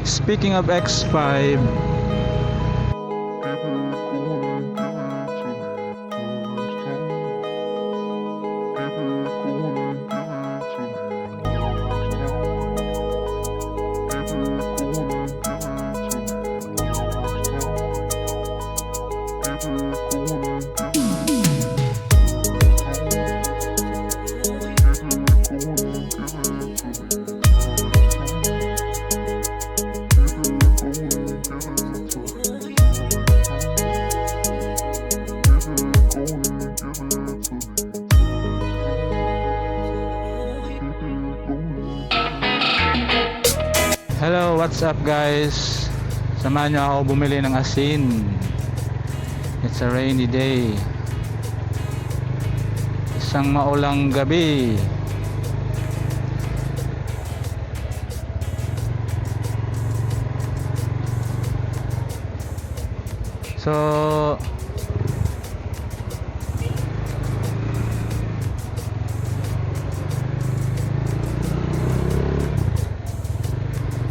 Speaking of X5, hello, what's up guys? Samahan nyo ako bumili ng asin. It's a rainy day. Isang maulang gabi. So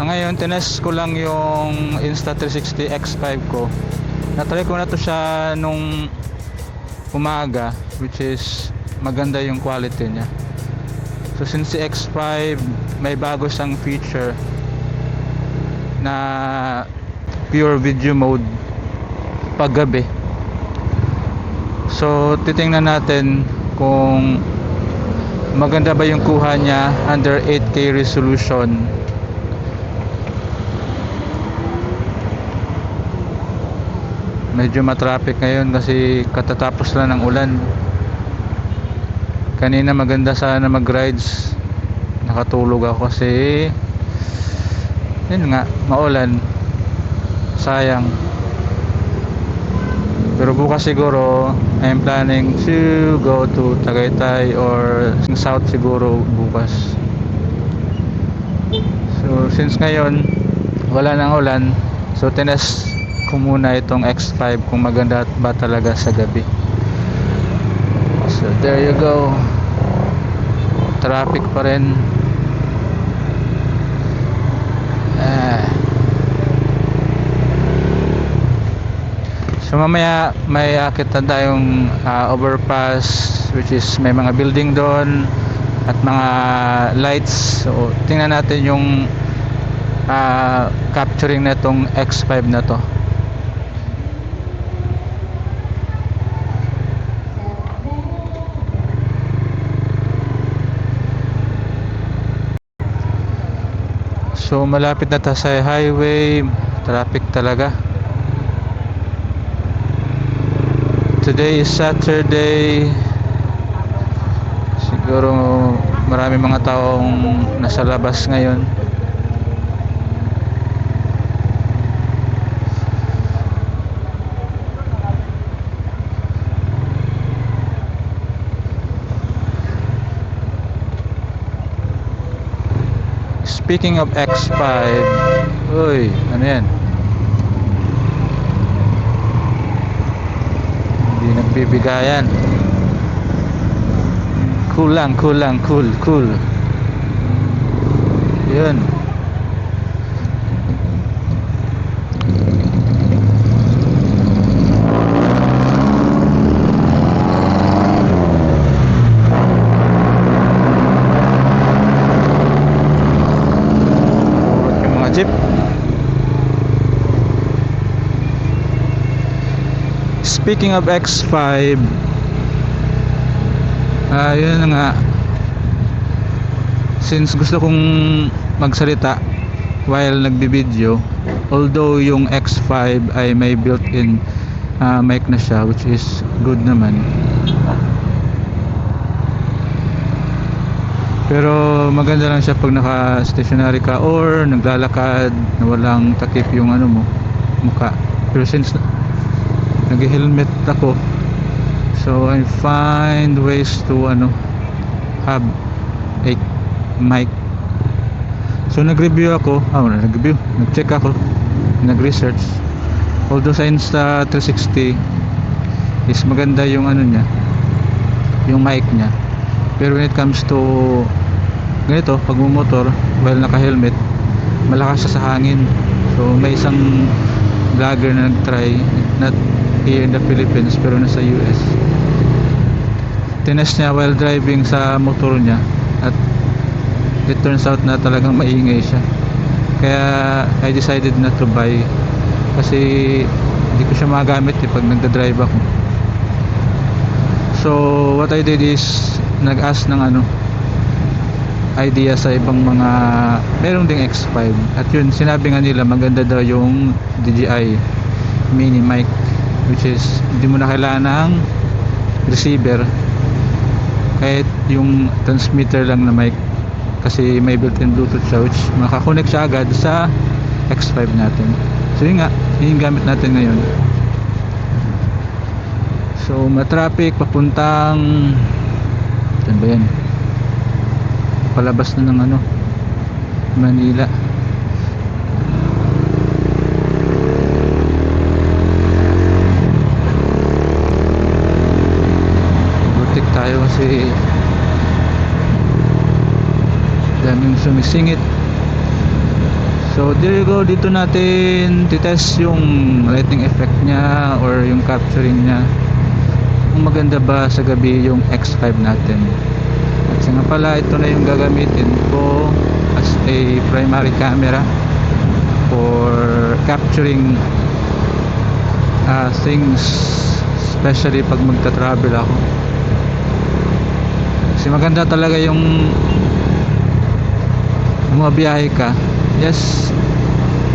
ngayon tinest ko lang yung Insta360 X5 ko. Na-try ko na to siya nung umaga, which is maganda yung quality niya. So since si X5 may bago siyang feature na pure video mode paggabi, so titingnan natin kung maganda ba yung kuha niya under 8K resolution. Medyo matraffic ngayon kasi katatapos lang ng ulan. Kanina maganda sana mag-rides, nakatulog ako kasi yun nga, maulan, sayang. Pero bukas siguro I'm planning to go to Tagaytay or South siguro bukas. So since ngayon wala nang ulan, so tinest ko muna itong X5 kung maganda ba talaga sa gabi. So there you go, traffic pa rin. So mamaya may akit na tayong overpass, which is may mga building doon at mga lights. So tingnan natin yung capturing na itong X5 na to. So malapit na tayo sa highway, traffic talaga. Today is Saturday. Siguro marami mga taong nasa labas ngayon. Speaking of X5, uy, ano yan? Hindi nagbibigayan. Cool lang, cool. Yun. Jeep. Speaking of X5, yun nga, since gusto kong magsalita while nagbibideo, although yung X5 ay may built-in mic na siya, which is good naman, pero maganda lang siya pag naka-stationary ka or naglalakad na walang takip yung ano mo, mukha. Pero since nag-helmet ako, so I find ways to have a mic. So nag-review ako, nag-check ako, nag-research. Although sa Insta360 is maganda yung niya, yung mic niya, pero when it comes to ganito, pag motor while naka-helmet, malakas siya sa hangin. So may isang vlogger na nag-try, not here in the Philippines pero nasa US, tinest niya while driving sa motor niya at it turns out na talagang maingay siya. Kaya I decided not to buy kasi hindi ko siya magamit pag nagda-drive ako. So what I did is nag-ask ng idea sa ibang mga meron ding X5, at yun sinabi nga nila maganda daw yung DJI mini mic, which is hindi mo na kailangan ng receiver, kahit yung transmitter lang na mic kasi may built-in Bluetooth siya, which makakonect siya agad sa X5 natin. So yun nga, yun yung gamit natin ngayon. So matraffic papuntang saan ba yan, palabas na ng Manila. Butik tayo kasi daming sumisingit. So there you go, dito natin titest yung lighting effect nya or yung capturing nya, kung maganda ba sa gabi yung X5 natin. At nga pala, ito na yung gagamitin ko as a primary camera for capturing things, especially pag magta-travel ako. Kasi maganda talaga yung bumabiyahe ka, yes,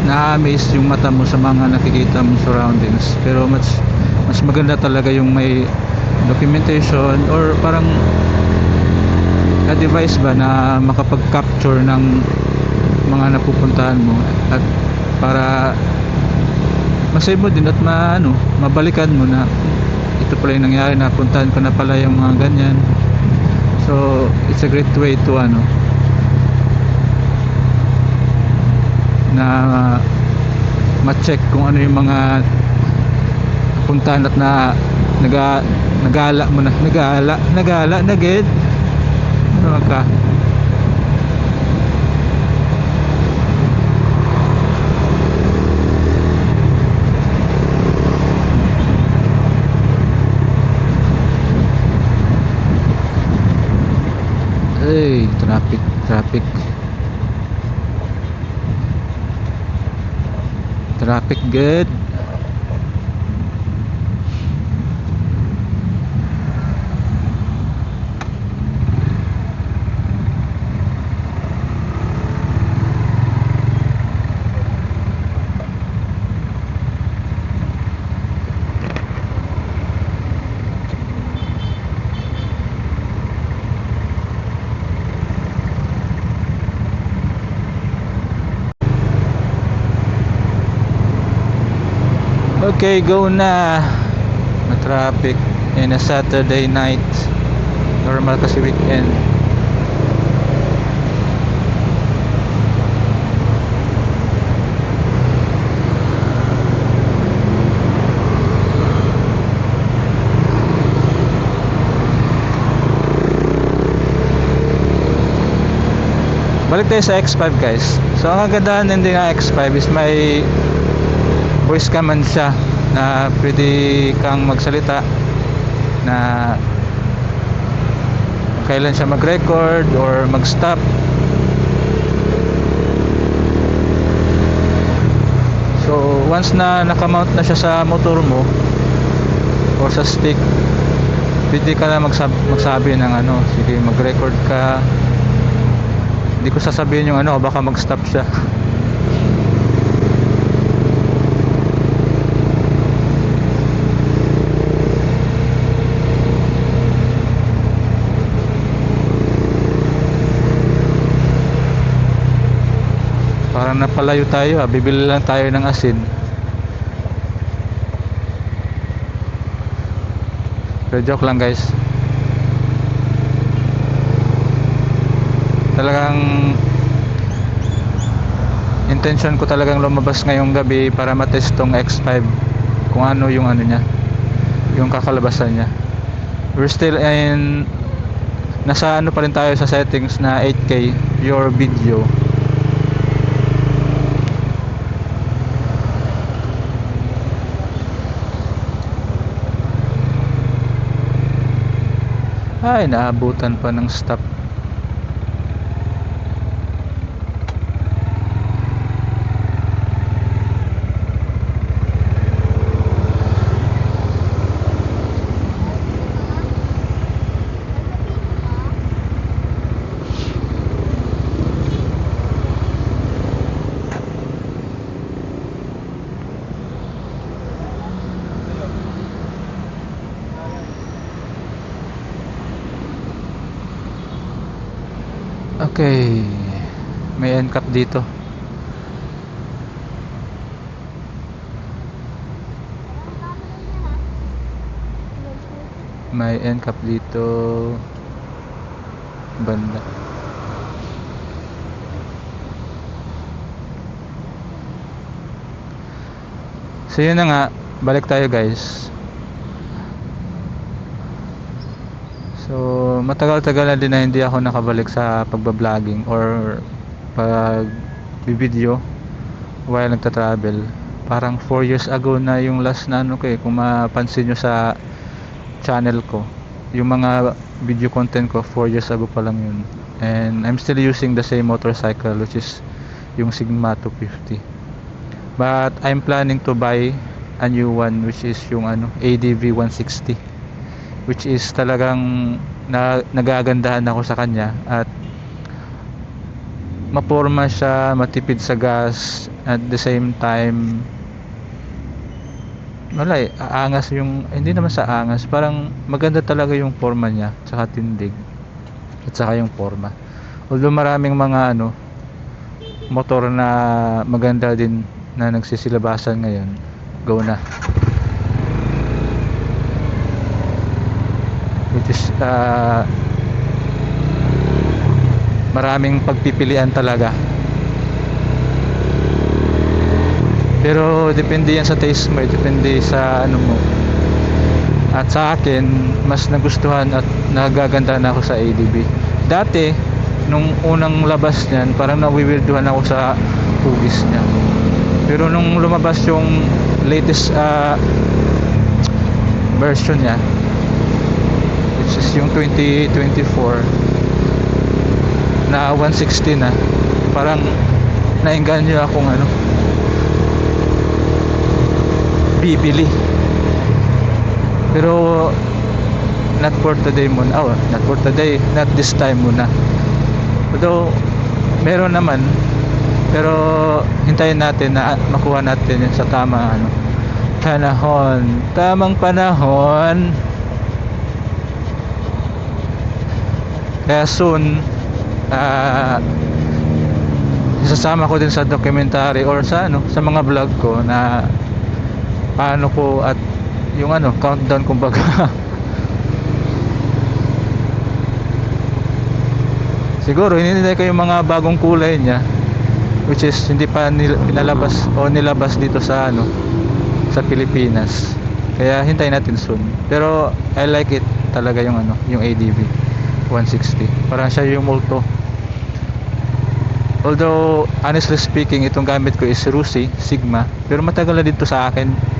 na-amaze yung mata mo sa mga nakikita mong surroundings, pero mas maganda talaga yung may documentation or parang a device ba na makapag-capture ng mga napupuntahan mo, at para masave mo din at mabalikan mo na ito pala yung nangyari, napuntahan ko na pala yung mga ganyan. So it's a great way to na ma-check kung ano yung mga puntahan at nagala mo na nagala na ged ka. Hey, traffic good. Okay, go na. Traffic in a Saturday night. Normal kasi weekend. Balik tayo sa X5 guys. So ang kagandahan din ng X5 is may voice command siya na pwede kang magsalita na kailan siya mag-record or mag-stop. So once na nakamount na siya sa motor mo o sa stick, pwede ka na magsabi ng sige, mag-record ka. Hindi ko sasabihin yung baka mag-stop siya. Parang napalayo tayo, bibili lang tayo ng asin. Pero joke lang guys. Talagang intention ko talagang lumabas ngayong gabi para matest tong X5 kung ano yung niya, yung kakalabasan niya. We're still nasa pa rin tayo sa settings na 8K pure video. Ay, naabutan pa ng stop. Okay, may end cap dito. May end cap dito banda. So yun na nga, balik tayo guys. So matagal-tagal na din na hindi ako nakabalik sa pagbabloging or pag-video while nagta-travel. Parang 4 years ago na yung last na ano ko eh, kung mapansin nyo sa channel ko. Yung mga video content ko 4 years ago pa lang yun. And I'm still using the same motorcycle, which is yung Sigma 250. But I'm planning to buy a new one, which is yung ano, ADV 160, which is talagang nagagandahan ako sa kanya at maporma siya, matipid sa gas, at the same time wala eh, aangas yung, hindi naman sa angas, parang maganda talaga yung forma niya, tsaka tindig at saka yung forma. Although maraming mga ano motor na maganda din na nagsisilabasan ngayon, go na, which is maraming pagpipilian talaga. Pero depende yan sa taste mo, depende sa ano mo. At sa akin, mas nagustuhan at nagaganda na ako sa ADV. Dati, nung unang labas niyan, parang nawiwirduhan ako sa hugis niya. Pero nung lumabas yung latest version niya, which is yung 2024 na 160 na, parang nainganyo akong ano, bibili. Pero not for today muna. Not for today, not this time muna. Although meron naman, pero hintayin natin na makuha natin yun sa tamang ano, tamang panahon. Kaya soon isasama ko din sa documentary or sa ano, sa mga vlog ko na paano ko at yung ano, countdown kumbaga. Siguro hinihintay ko yung mga bagong kulay niya, which is hindi pa pinalabas o nilabas dito sa ano, sa Pilipinas. Kaya hintayin natin soon. Pero I like it talaga yung ano, yung ADV 160. Parang siya yung multo. Although honestly speaking, itong gamit ko is Rusi Sigma, pero matagal na dito sa akin.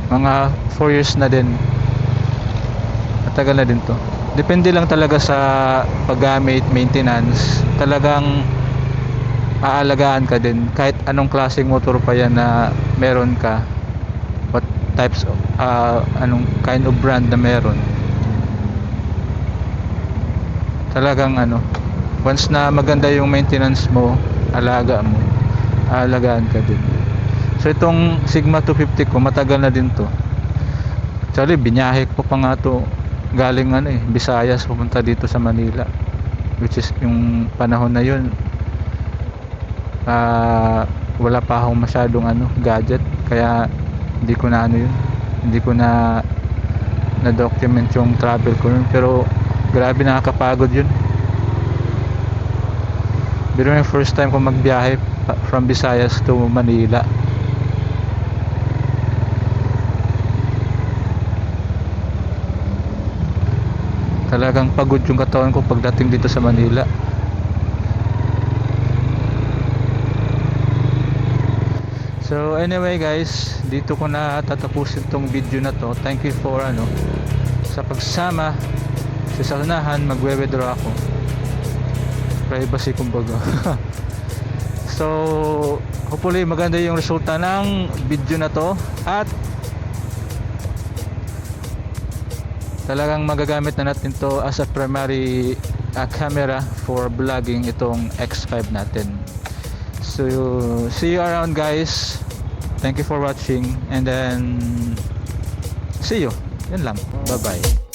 Mga 4 years na din. Matagal na din to. Depende lang talaga sa paggamit, maintenance. Talagang aalagaan ka din kahit anong klaseng motor pa yan na meron ka, what types of anong kind of brand na meron. Talagang ano, once na maganda yung maintenance mo, aalagaan ka din. So itong Sigma 250 ko, matagal na din to. Actually binyahe ko pa nga to galing ano eh, Visayas pupunta dito sa Manila, which is yung panahon na yun wala pa akong masyadong ano, gadget, kaya hindi ko na ano yun, hindi ko na document yung travel ko yun. Pero grabe, nakakapagod yun. Pero yung first time ko magbiyahe from Visayas to Manila, talagang pagod yung katawan ko pagdating dito sa Manila. So anyway guys, dito ko na tatapusin tong video na to. Thank you for ano, sa pagsama sa sanahan, magwe-withdraw ako. Privacy kumbaga. So hopefully maganda yung resulta ng video na to, at talagang magagamit na natin to as a primary camera for vlogging itong X5 natin. So see you around guys. Thank you for watching, and then see you. Yun lang. Bye bye.